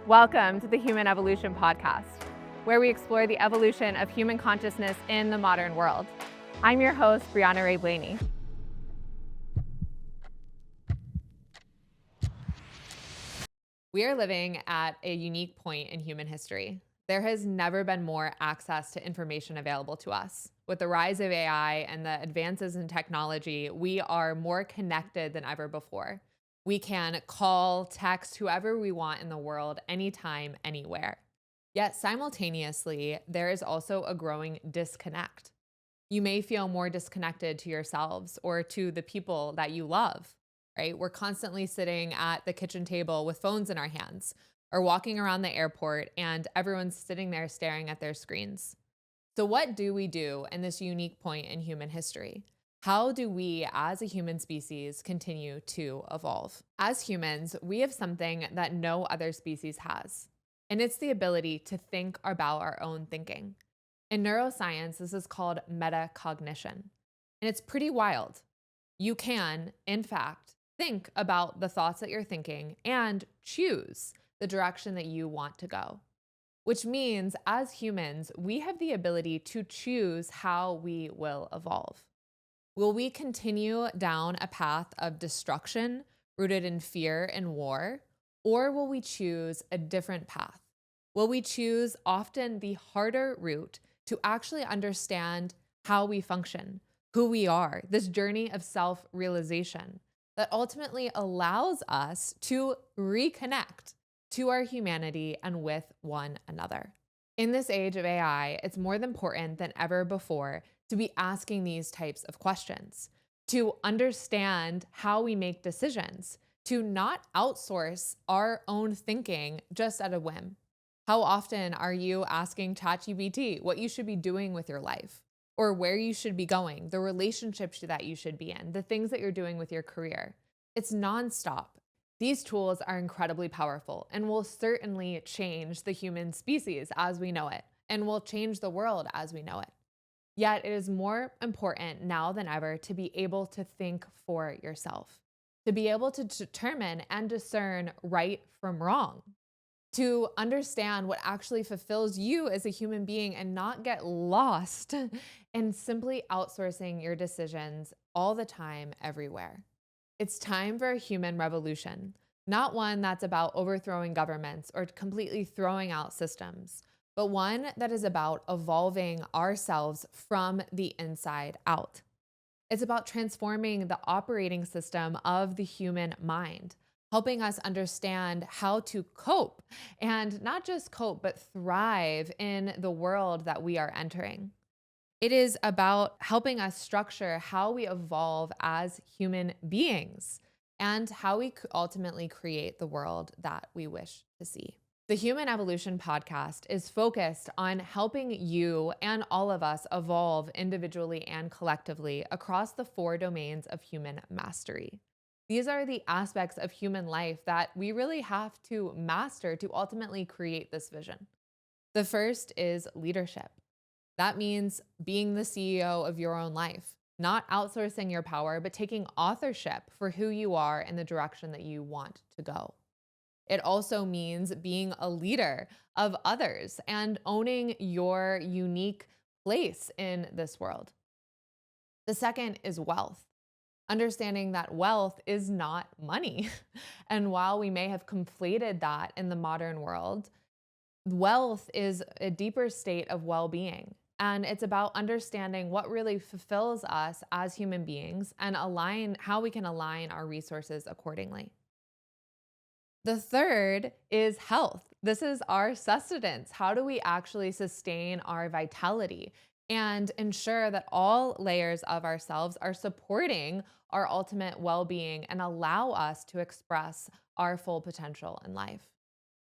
Welcome to the Human Evolution Podcast, where we explore the evolution of human consciousness in the modern world. I'm your host, Breanna Rae Blaney. We are living at a unique point in human history. There has never been more access to information available to us. With the rise of AI and the advances in technology, we are more connected than ever before. We can call, text whoever we want in the world, anytime, anywhere. Yet simultaneously, there is also a growing disconnect. You may feel more disconnected to yourselves or to the people that you love, right? We're constantly sitting at the kitchen table with phones in our hands or walking around the airport and everyone's sitting there staring at their screens. So what do we do in this unique point in human history? How do we as a human species continue to evolve? As humans, we have something that no other species has, and it's the ability to think about our own thinking. In neuroscience, this is called metacognition, and it's pretty wild. You can, in fact, think about the thoughts that you're thinking and choose the direction that you want to go, which means as humans, we have the ability to choose how we will evolve. Will we continue down a path of destruction rooted in fear and war, or will we choose a different path? Will we choose often the harder route to actually understand how we function, who we are, this journey of self-realization that ultimately allows us to reconnect to our humanity and with one another? In this age of AI, it's more important than ever before to be asking these types of questions, to understand how we make decisions, to not outsource our own thinking just at a whim. How often are you asking ChatGPT what you should be doing with your life, or where you should be going, the relationships that you should be in, the things that you're doing with your career? It's nonstop. These tools are incredibly powerful and will certainly change the human species as we know it, and will change the world as we know it. Yet it is more important now than ever to be able to think for yourself, to be able to determine and discern right from wrong, to understand what actually fulfills you as a human being and not get lost in simply outsourcing your decisions all the time, everywhere. It's time for a human revolution, not one that's about overthrowing governments or completely throwing out systems, but one that is about evolving ourselves from the inside out. It's about transforming the operating system of the human mind, helping us understand how to cope, and not just cope, but thrive in the world that we are entering. It is about helping us structure how we evolve as human beings and how we ultimately create the world that we wish to see. The Human Evolution Podcast is focused on helping you and all of us evolve individually and collectively across the 4 domains of human mastery. These are the aspects of human life that we really have to master to ultimately create this vision. The first is leadership. That means being the CEO of your own life, not outsourcing your power, but taking authorship for who you are and the direction that you want to go. It also means being a leader of others and owning your unique place in this world. The second is wealth. Understanding that wealth is not money. And while we may have conflated that in the modern world, wealth is a deeper state of well-being. And it's about understanding what really fulfills us as human beings and how we can align our resources accordingly. The third is health. This is our sustenance. How do we actually sustain our vitality and ensure that all layers of ourselves are supporting our ultimate well-being and allow us to express our full potential in life?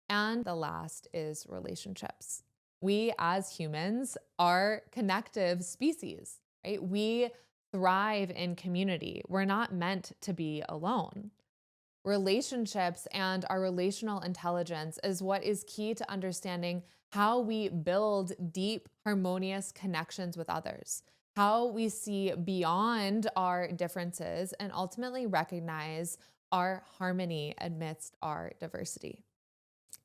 And the last is relationships. We as humans are connective species, right? We thrive in community. We're not meant to be alone. Relationships and our relational intelligence is what is key to understanding how we build deep, harmonious connections with others, how we see beyond our differences and ultimately recognize our harmony amidst our diversity.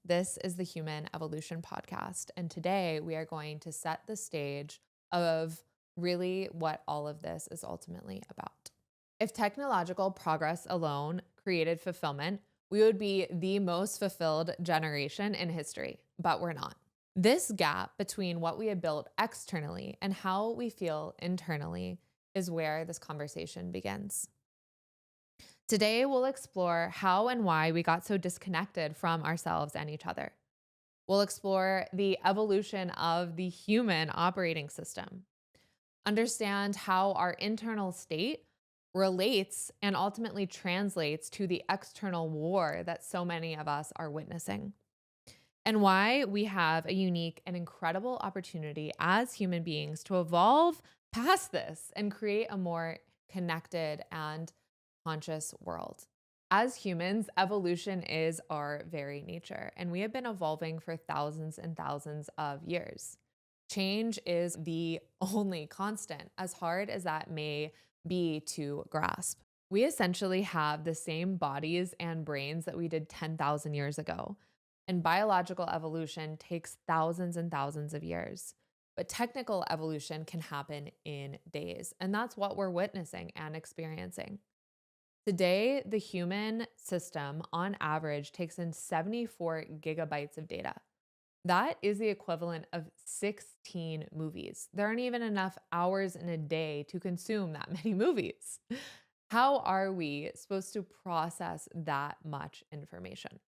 This is the Human Evolution Podcast. And today we are going to set the stage of really what all of this is ultimately about. If technological progress alone created fulfillment, we would be the most fulfilled generation in history, but we're not. This gap between what we have built externally and how we feel internally is where this conversation begins. Today, we'll explore how and why we got so disconnected from ourselves and each other. We'll explore the evolution of the human operating system, understand how our internal state relates and ultimately translates to the external war that so many of us are witnessing, and why we have a unique and incredible opportunity as human beings to evolve past this and create a more connected and conscious world. As humans, evolution is our very nature, and we have been evolving for thousands and thousands of years. Change is the only constant, as hard as that may be to grasp. We essentially have the same bodies and brains that we did 10,000 years ago, and biological evolution takes thousands and thousands of years. But technical evolution can happen in days, and that's what we're witnessing and experiencing. Today, the human system on average takes in 74 gigabytes of data. That is the equivalent of 16 movies. There aren't even enough hours in a day to consume that many movies. How are we supposed to process that much information?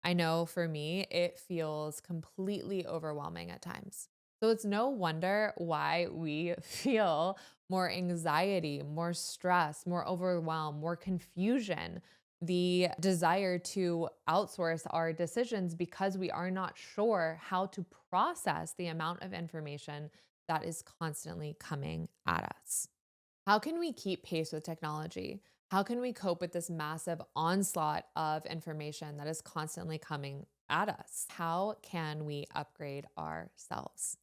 I know for me, it feels completely overwhelming at times. So it's no wonder why we feel more anxiety, more stress, more overwhelm, more confusion, the desire to outsource our decisions because we are not sure how to process the amount of information that is constantly coming at us. How can we keep pace with technology? How can we cope with this massive onslaught of information that is constantly coming at us? How can we upgrade ourselves?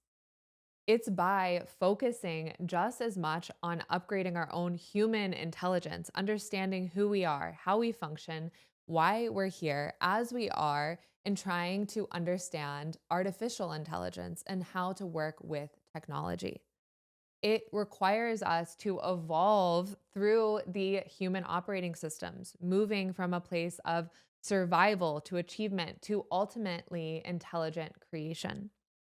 It's by focusing just as much on upgrading our own human intelligence, understanding who we are, how we function, why we're here as we are, and trying to understand artificial intelligence and how to work with technology. It requires us to evolve through the human operating systems, moving from a place of survival to achievement to ultimately intelligent creation.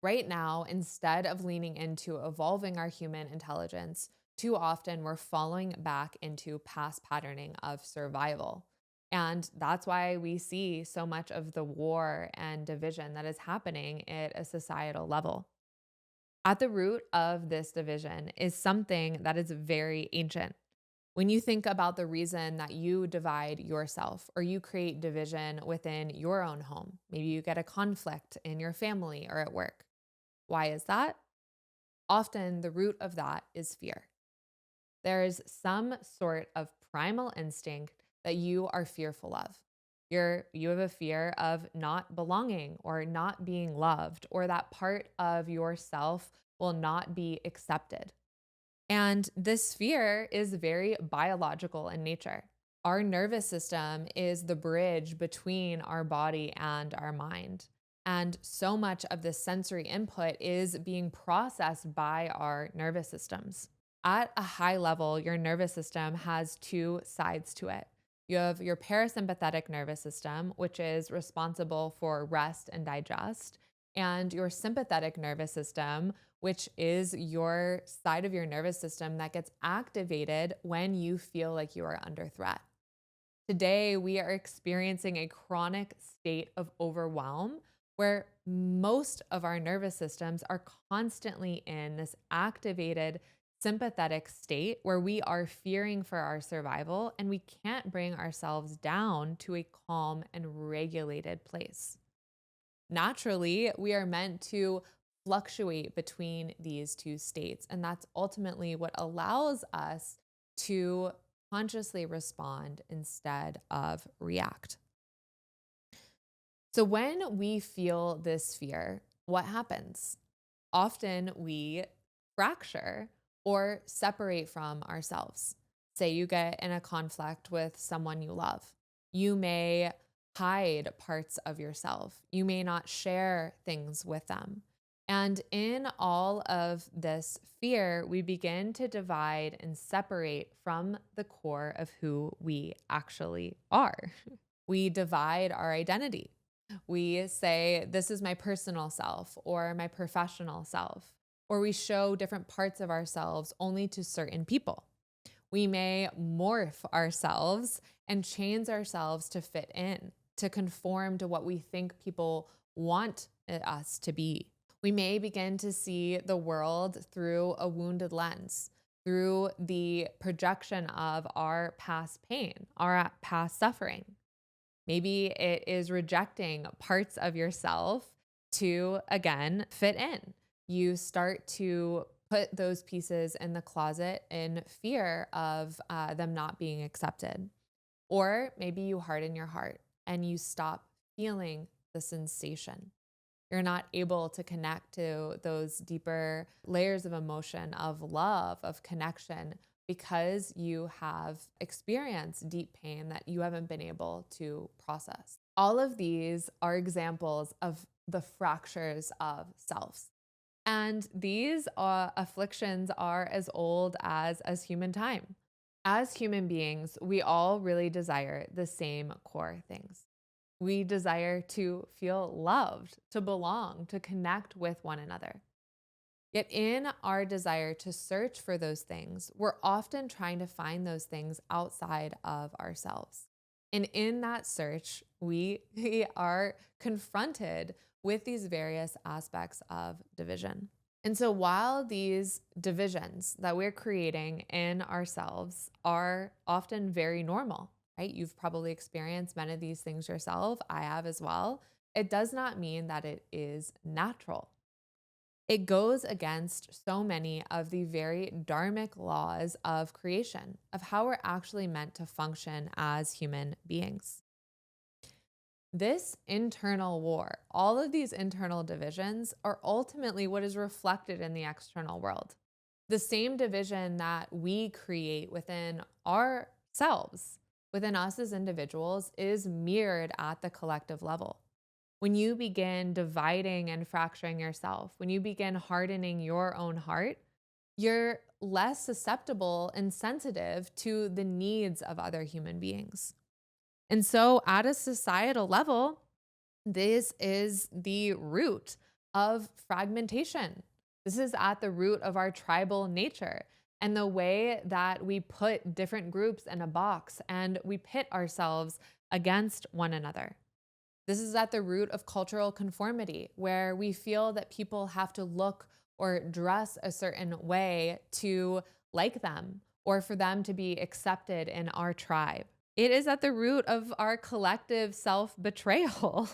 Right now, instead of leaning into evolving our human intelligence, too often we're falling back into past patterning of survival. And that's why we see so much of the war and division that is happening at a societal level. At the root of this division is something that is very ancient. When you think about the reason that you divide yourself or you create division within your own home, maybe you get a conflict in your family or at work. Why is that? Often the root of that is fear. There is some sort of primal instinct that you are fearful of. You have a fear of not belonging or not being loved, or that part of yourself will not be accepted. And this fear is very biological in nature. Our nervous system is the bridge between our body and our mind. And so much of the sensory input is being processed by our nervous systems. At a high level, your nervous system has two sides to it. You have your parasympathetic nervous system, which is responsible for rest and digest, and your sympathetic nervous system, which is your side of your nervous system that gets activated when you feel like you are under threat. Today, we are experiencing a chronic state of overwhelm where most of our nervous systems are constantly in this activated sympathetic state where we are fearing for our survival and we can't bring ourselves down to a calm and regulated place. Naturally, we are meant to fluctuate between these two states, and that's ultimately what allows us to consciously respond instead of react. So when we feel this fear, what happens? Often we fracture or separate from ourselves. Say you get in a conflict with someone you love. You may hide parts of yourself. You may not share things with them. And in all of this fear, we begin to divide and separate from the core of who we actually are. We divide our identity. We say, this is my personal self or my professional self, or we show different parts of ourselves only to certain people. We may morph ourselves and change ourselves to fit in, to conform to what we think people want us to be. We may begin to see the world through a wounded lens, through the projection of our past pain, our past suffering. Maybe it is rejecting parts of yourself to, again, fit in. You start to put those pieces in the closet in fear of them not being accepted. Or maybe you harden your heart and you stop feeling the sensation. You're not able to connect to those deeper layers of emotion, of love, of connection, because you have experienced deep pain that you haven't been able to process. All of these are examples of the fractures of selves. And these afflictions are as old as human time. As human beings, we all really desire the same core things. We desire to feel loved, to belong, to connect with one another. Yet in our desire to search for those things, we're often trying to find those things outside of ourselves. And in that search, we are confronted with these various aspects of division. And so while these divisions that we're creating in ourselves are often very normal, right? You've probably experienced many of these things yourself. I have as well. It does not mean that it is natural. It goes against so many of the very dharmic laws of creation, of how we're actually meant to function as human beings. This internal war, all of these internal divisions are ultimately what is reflected in the external world. The same division that we create within ourselves, within us as individuals, is mirrored at the collective level. When you begin dividing and fracturing yourself, when you begin hardening your own heart, you're less susceptible and sensitive to the needs of other human beings. And so, at a societal level, this is the root of fragmentation. This is at the root of our tribal nature and the way that we put different groups in a box and we pit ourselves against one another. This is at the root of cultural conformity, where we feel that people have to look or dress a certain way to like them or for them to be accepted in our tribe. It is at the root of our collective self-betrayal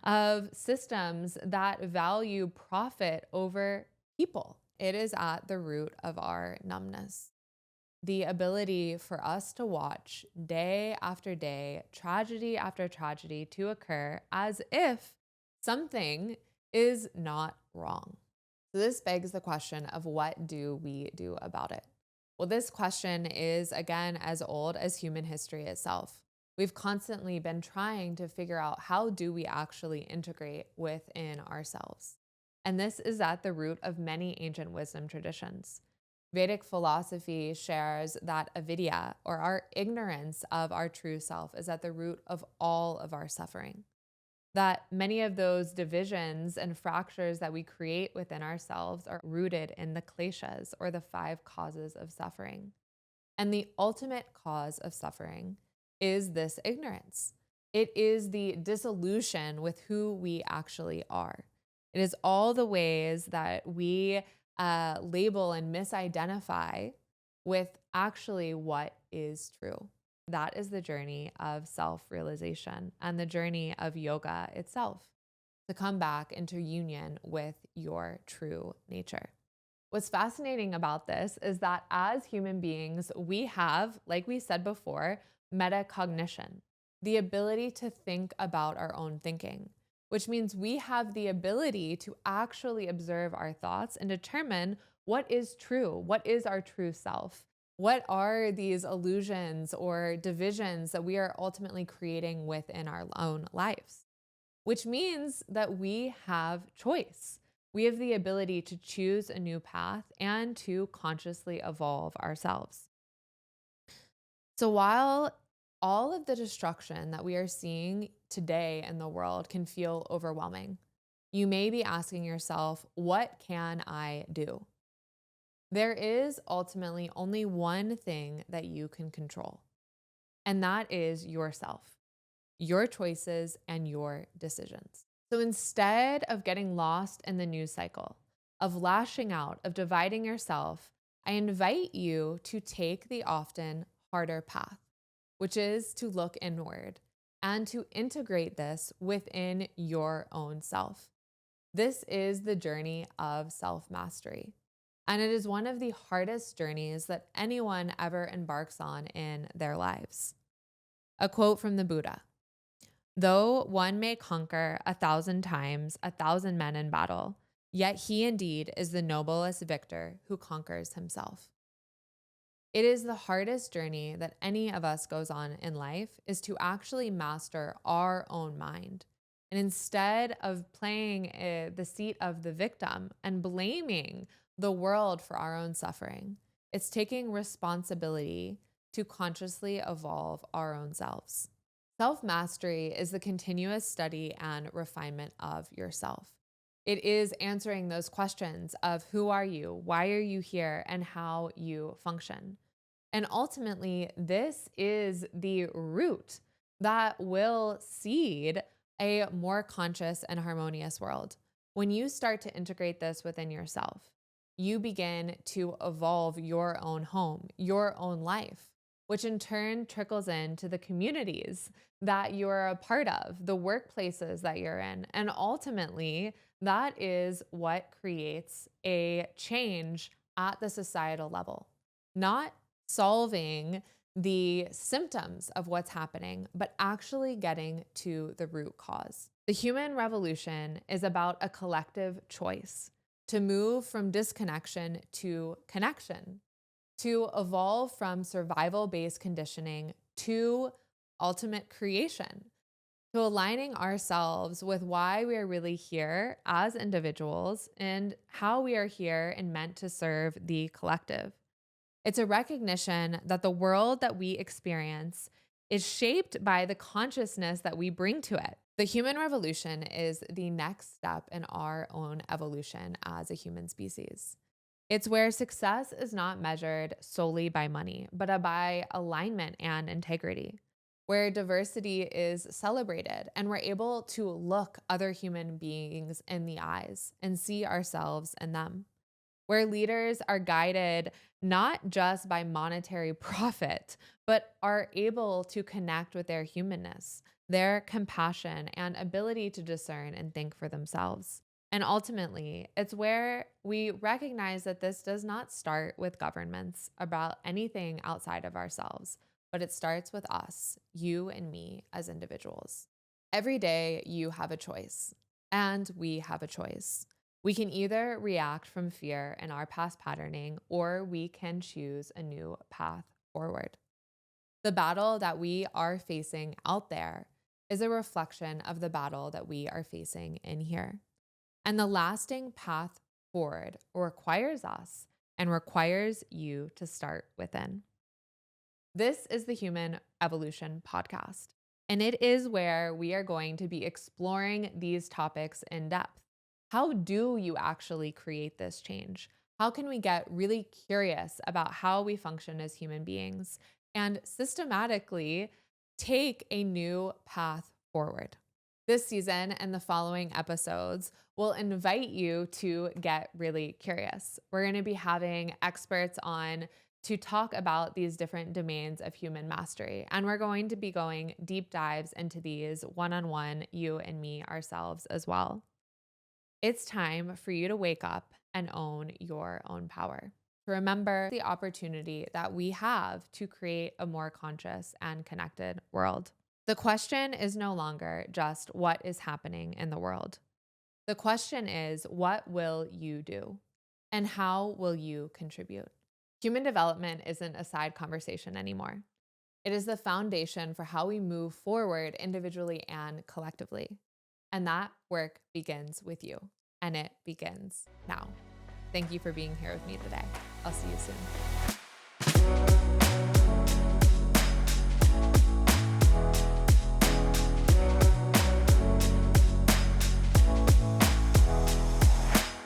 of systems that value profit over people. It is at the root of our numbness. The ability for us to watch day after day, tragedy after tragedy to occur as if something is not wrong. So this begs the question of what do we do about it? Well, this question is, again, as old as human history itself. We've constantly been trying to figure out how do we actually integrate within ourselves. And this is at the root of many ancient wisdom traditions. Vedic philosophy shares that avidya, or our ignorance of our true self, is at the root of all of our suffering. That many of those divisions and fractures that we create within ourselves are rooted in the kleshas, or the 5 causes of suffering. And the ultimate cause of suffering is this ignorance. It is the dissolution with who we actually are. It is all the ways that we label and misidentify with actually what is true. That is the journey of self-realization and the journey of yoga itself, to come back into union with your true nature. What's fascinating about this is that as human beings, we have, like we said before, metacognition, the ability to think about our own thinking, which means we have the ability to actually observe our thoughts and determine what is true, what is our true self. What are these illusions or divisions that we are ultimately creating within our own lives? Which means that we have choice. We have the ability to choose a new path and to consciously evolve ourselves. So while all of the destruction that we are seeing today in the world can feel overwhelming, you may be asking yourself, what can I do? There is ultimately only one thing that you can control, and that is yourself, your choices, and your decisions. So instead of getting lost in the news cycle, of lashing out, of dividing yourself, I invite you to take the often harder path, which is to look inward and to integrate this within your own self. This is the journey of self mastery. And it is one of the hardest journeys that anyone ever embarks on in their lives. A quote from the Buddha: though one may conquer 1,000 times 1,000 men in battle, yet he indeed is the noblest victor who conquers himself. It is the hardest journey that any of us goes on in life, is to actually master our own mind. And instead of playing the seat of the victim and blaming the world for our own suffering, it's taking responsibility to consciously evolve our own selves. Self mastery is the continuous study and refinement of yourself. It is answering those questions of who are you, why are you here, and how you function. And ultimately, this is the root that will seed a more conscious and harmonious world. When you start to integrate this within yourself, you begin to evolve your own home, your own life, which in turn trickles into the communities that you're a part of, the workplaces that you're in. And ultimately, that is what creates a change at the societal level, not solving the symptoms of what's happening, but actually getting to the root cause. The human revolution is about a collective choice to move from disconnection to connection, to evolve from survival-based conditioning to ultimate creation, to aligning ourselves with why we are really here as individuals and how we are here and meant to serve the collective. It's a recognition that the world that we experience is shaped by the consciousness that we bring to it. The human revolution is the next step in our own evolution as a human species. It's where success is not measured solely by money, but by alignment and integrity, where diversity is celebrated and we're able to look other human beings in the eyes and see ourselves in them, where leaders are guided not just by monetary profit, but are able to connect with their humanness, their compassion, and ability to discern and think for themselves. And ultimately, it's where we recognize that this does not start with governments about anything outside of ourselves, but it starts with us, you and me as individuals. Every day you have a choice, and we have a choice. We can either react from fear and our past patterning, or we can choose a new path forward. The battle that we are facing out there is a reflection of the battle that we are facing in here. And the lasting path forward requires us and requires you to start within. This is the Human Evolution Podcast, and it is where we are going to be exploring these topics in depth. How do you actually create this change? How can we get really curious about how we function as human beings and systematically take a new path forward? This season and the following episodes will invite you to get really curious. We're going to be having experts on to talk about these different domains of human mastery. And we're going to be going deep dives into these one-on-one, you and me, ourselves as well. It's time for you to wake up and own your own power. To remember the opportunity that we have to create a more conscious and connected world. The question is no longer just what is happening in the world. The question is, what will you do? And how will you contribute? Human development isn't a side conversation anymore. It is the foundation for how we move forward individually and collectively. And that work begins with you, and it begins now. Thank you for being here with me today. I'll see you soon.